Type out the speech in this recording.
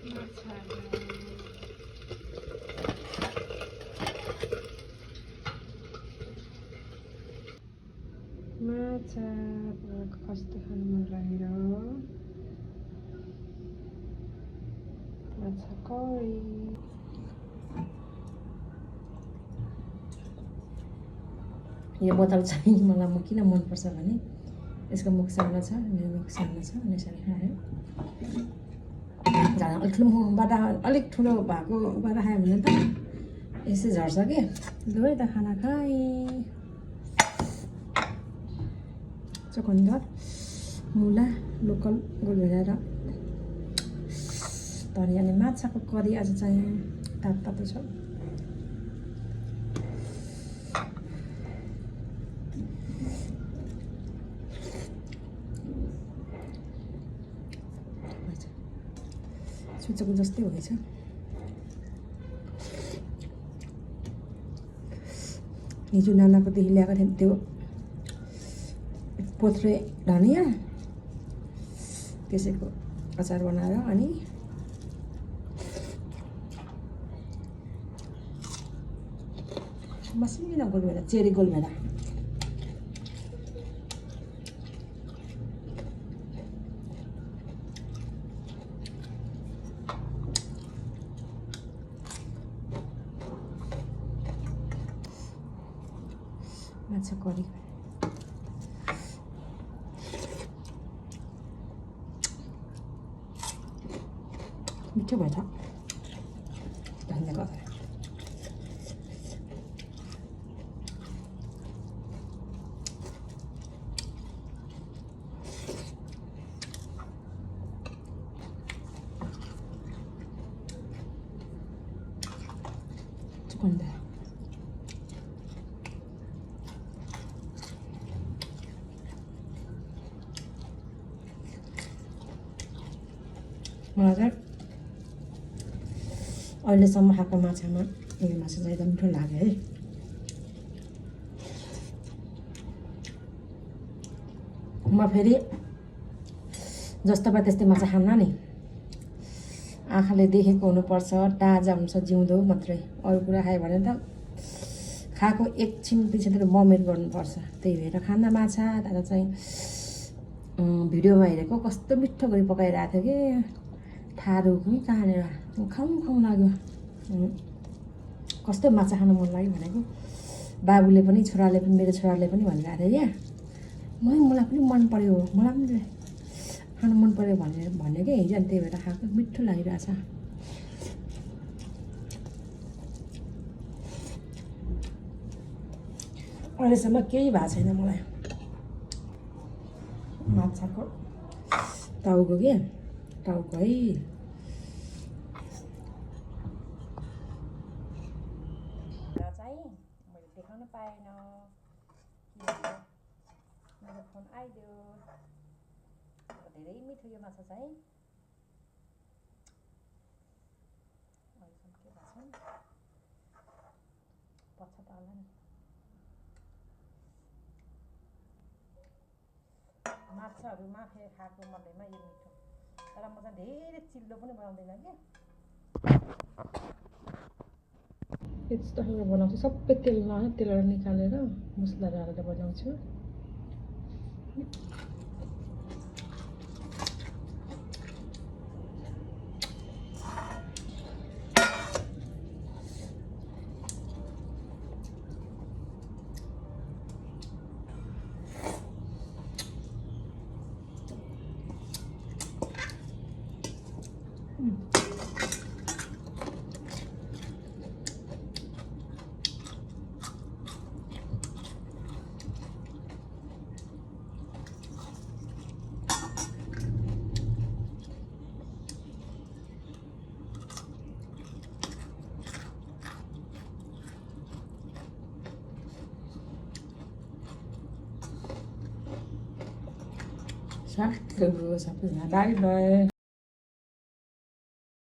माछा कस्तो खानु मन लाग्यो माछा करी यो बोतल चाहिँ मलाई म किन मनपर्छ भने यसको मुख सानो छ मेरो मुख सानो छ अनि यसरी खायो अलिक ठुलो भएको राख्यो भने त यसै झर्छ के दुवै त खाना खाएँ चुकन्दर मुला लोकल गोलभेडा र तरी अनि माछाको करी आज चाहिँ तातो छ सोचेको जस्तै हुनेछ हिजो नानाकोदेखि ल्याएको थिएँ त्यो पोथ्रे धनिया त्यसैको अचार बनाएर अनि मसिनो गोलभेडा चेरी गोलभेडा माछा करी मिठो भएछ धन्यवाद चुकन्दर मलाई चाहिँ अहिलेसम्म खाएको माछामा यो माछा चाहिँ एकदम मिठो लाग्यो है म फेरि जस्तो भए त्यस्तै माछा खान्न नि आँखाले देखेको हुनुपर्छ ताजा हुन्छ जिउँदो मात्रै अरू कुरा खायो भने त खाएको एकछिन पछि बमिट गर्नुपर्छ त्यही भएर खाना माछा तर चाहिँ भिडियोमा हेरेको कस्तो मिठो गरी पकाइरहेको थियो कि थारू कि कहाँनिर खाउँ लाग्यो कस्तो माछा खानु मन लाग्यो भनेको बाबुले पनि छोराले पनि मेरो छोराले पनि भनिरहेको थियो क्या मलाई पनि मन पर्यो मलाई पनि खानु मन पर्यो भन्यो कि हिजो अनि त्यही भएर खाएको मिठो लागिरहेछ अहिलेसम्म केही भएको छैन मलाई माछाको टाउको के टाउको है चाहिँ मैले देखाउन पाएन मेरो फोन आइदियो धेरै मिठो यो माछा चाहिँ अहिलेसम्म के भएको छ पछा त होला नि माछाहरूमा खाएको मध्येमा यो मिठो तर म चाहिँ धेरै चिल्लो पनि बनाउँदैन क्या यस्तो खालको बनाउँछु सबै तेलबाट निकालेर मसलाहरू हालेर बनाउँछु Chắc, cứ sắp rồi, bye bye.